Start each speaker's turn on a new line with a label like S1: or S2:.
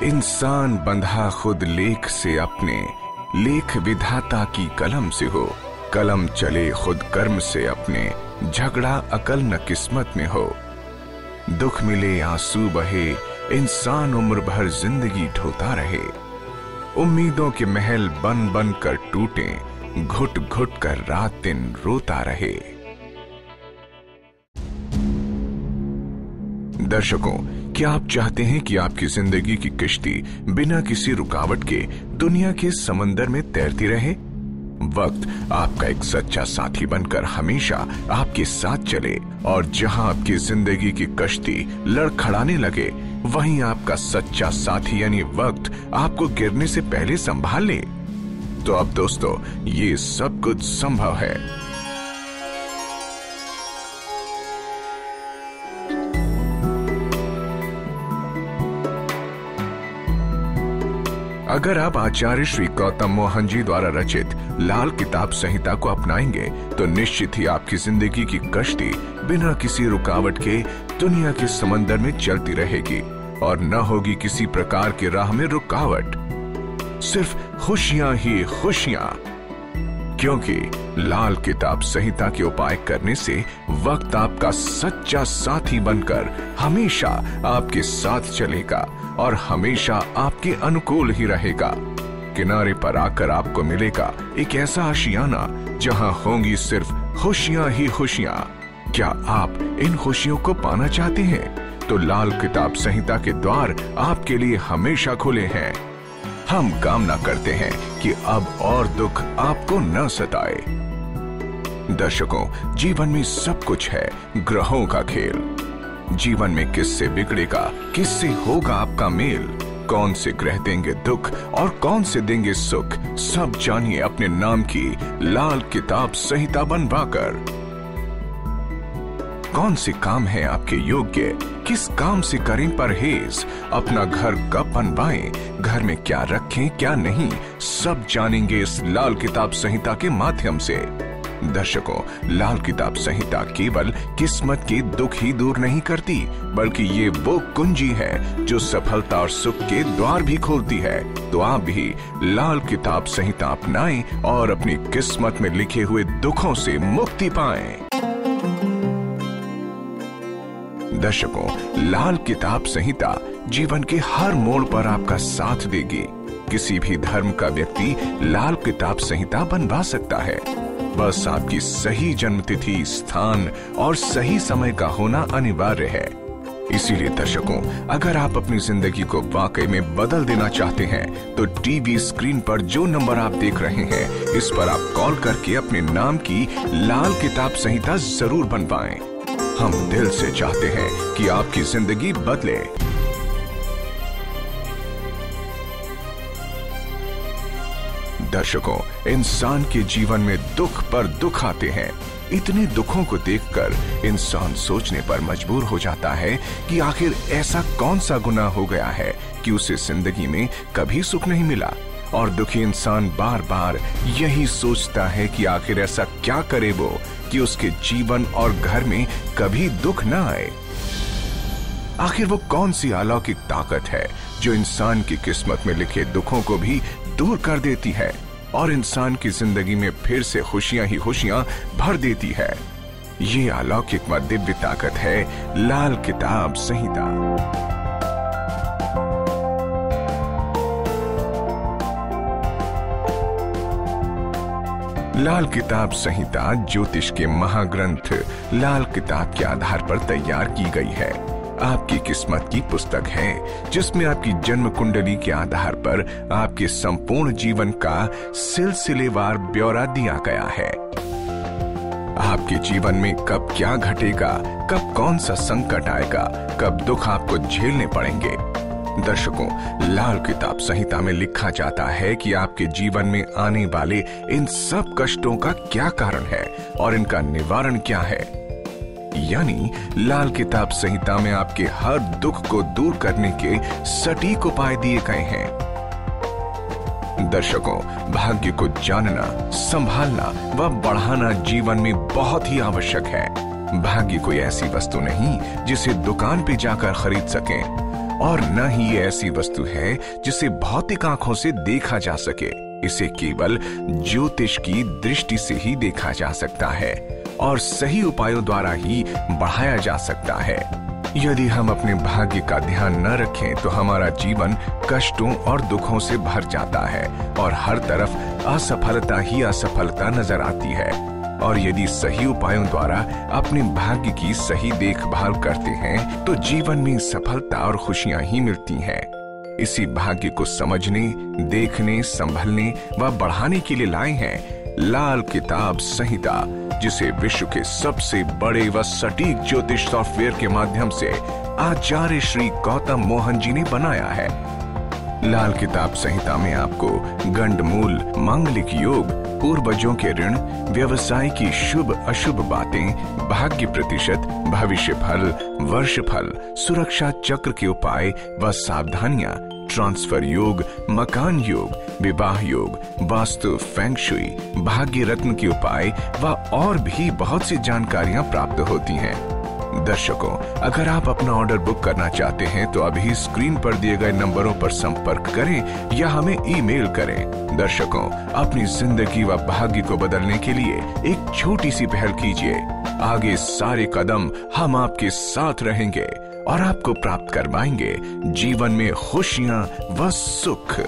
S1: इंसान बंधा खुद लेख से अपने, लेख विधाता की कलम से हो। कलम चले खुद कर्म से अपने, झगड़ा अकल न किस्मत में हो। दुख मिले आंसू बहे, इंसान उम्र भर जिंदगी ढोता रहे। उम्मीदों के महल बन बन कर टूटे, घुट घुट कर रात दिन रोता रहे। दर्शकों, क्या आप चाहते हैं कि आपकी जिंदगी की किश्ती बिना किसी रुकावट के दुनिया के समंदर में तैरती रहे? वक्त आपका एक सच्चा साथी बनकर हमेशा आपके साथ चले और जहां आपकी जिंदगी की कश्ती लड़खड़ाने लगे, वहीं आपका सच्चा साथी यानी वक्त आपको गिरने से पहले संभाल ले। तो अब दोस्तों, ये सब कुछ संभव है। अगर आप आचार्य श्री गौतम मोहन जी द्वारा रचित लाल किताब संहिता को अपनाएंगे तो निश्चित ही आपकी जिंदगी की कश्ती बिना किसी रुकावट के दुनिया के समंदर में चलती रहेगी और न होगी किसी प्रकार की राह में रुकावट, सिर्फ खुशियां ही खुशियां। क्योंकि लाल किताब संहिता के उपाय करने से वक्त आपका सच्चा साथी बनकर हमेशा आपके साथ चलेगा और हमेशा आपके अनुकूल ही रहेगा। किनारे पर आकर आपको मिलेगा एक ऐसा आशियाना जहां होंगी सिर्फ खुशियां ही खुशियां। क्या आप इन खुशियों को पाना चाहते हैं? तो लाल किताब संहिता के द्वार आपके लिए हमेशा खुले हैं। हम कामना करते हैं कि अब और दुख आपको न सताए। दर्शकों, जीवन में सब कुछ है ग्रहों का खेल। जीवन में किससे बिगड़ेगा, किससे होगा आपका मेल, कौन से ग्रह देंगे दुख और कौन से देंगे सुख, सब जानिए अपने नाम की लाल किताब संहिता बनवाकर। कौन से काम है आपके योग्य, किस काम से करें परहेज, अपना घर कब बनवाएं, घर में क्या रखें क्या नहीं, सब जानेंगे इस लाल किताब संहिता के माध्यम से। दर्शकों, लाल किताब संहिता केवल किस्मत के दुख ही दूर नहीं करती, बल्कि ये वो कुंजी है जो सफलता और सुख के द्वार भी खोलती है। तो आप भी लाल किताब संहिता अपनाएं और अपनी किस्मत में लिखे हुए दुखों से मुक्ति पाएं। दर्शकों, लाल किताब संहिता जीवन के हर मोड़ पर आपका साथ देगी। किसी भी धर्म का व्यक्ति लाल किताब संहिता बनवा सकता है। बस आपकी सही जन्मतिथि, स्थान और सही समय का होना अनिवार्य है। इसीलिए दर्शकों, अगर आप अपनी जिंदगी को वाकई में बदल देना चाहते हैं तो टीवी स्क्रीन पर जो नंबर आप देख रहे हैं, इस पर आप कॉल करके अपने नाम की लाल किताब संहिता जरूर बनवाएं। हम दिल से चाहते हैं कि आपकी जिंदगी बदले। दर्शकों, इंसान के जीवन में दुख पर दुख आते हैं। इतने दुखों को देखकर इंसान सोचने पर मजबूर हो जाता है कि आखिर ऐसा कौन सा गुनाह हो गया है कि उसे जिंदगी में कभी सुख नहीं मिला। और दुखी इंसान बार बार यही सोचता है कि आखिर ऐसा क्या करे वो कि उसके जीवन और घर में कभी दुख न आए। आखिर वो कौन सी अलौकिक ताकत है जो इंसान की किस्मत में लिखे दुखों को भी दूर कर देती है और इंसान की जिंदगी में फिर से खुशियां ही खुशियां भर देती है? ये अलौकिक व दिव्य ताकत है लाल किताब संहिता। लाल किताब संहिता ज्योतिष के महाग्रंथ लाल किताब के आधार पर तैयार की गई है। आपकी किस्मत की पुस्तक है जिसमें आपकी जन्म कुंडली के आधार पर आपके संपूर्ण जीवन का सिलसिलेवार ब्यौरा दिया गया है। आपके जीवन में कब क्या घटेगा, कब कौन सा संकट आएगा, कब दुख आपको झेलने पड़ेंगे। दर्शकों, लाल किताब संहिता में लिखा जाता है कि आपके जीवन में आने वाले इन सब कष्टों का क्या कारण है और इनका निवारण क्या है। यानी लाल किताब संहिता में आपके हर दुख को दूर करने के सटीक उपाय दिए गए हैं। दर्शकों, भाग्य को जानना, संभालना व बढ़ाना जीवन में बहुत ही आवश्यक है। भाग्य कोई ऐसी वस्तु नहीं जिसे दुकान पे जाकर खरीद सकें। और न ही ये ऐसी वस्तु है जिसे भौतिक आंखों से देखा जा सके। इसे केवल ज्योतिष की दृष्टि से ही देखा जा सकता है और सही उपायों द्वारा ही बढ़ाया जा सकता है। यदि हम अपने भाग्य का ध्यान न रखें तो हमारा जीवन कष्टों और दुखों से भर जाता है और हर तरफ असफलता ही असफलता नजर आती है। और यदि सही उपायों द्वारा अपने भाग्य की सही देखभाल करते हैं तो जीवन में सफलता और खुशियां ही मिलती हैं। इसी भाग्य को समझने, देखने, संभलने व बढ़ाने के लिए लाए हैं लाल किताब संहिता, जिसे विश्व के सबसे बड़े व सटीक ज्योतिष सॉफ्टवेयर के माध्यम से आचार्य श्री गौतम मोहन जी ने बनाया है। लाल किताब संहिता में आपको गंडमूल, मांगलिक योग, पूर्वजों के ऋण, व्यवसाय की शुभ अशुभ बातें, भाग्य प्रतिशत, भविष्य फल, वर्ष फल, सुरक्षा चक्र के उपाय व सावधानियां, ट्रांसफर योग, मकान योग, विवाह योग, वास्तु, फेंग शुई, भाग्य रत्न के उपाय व और भी बहुत सी जानकारियां प्राप्त होती हैं। दर्शकों, अगर आप अपना ऑर्डर बुक करना चाहते हैं तो अभी स्क्रीन पर दिए गए नंबरों पर संपर्क करें या हमें ईमेल करें। दर्शकों, अपनी जिंदगी व भाग्य को बदलने के लिए एक छोटी सी पहल कीजिए। आगे सारे कदम हम आपके साथ रहेंगे और आपको प्राप्त करवाएंगे जीवन में खुशियां व सुख।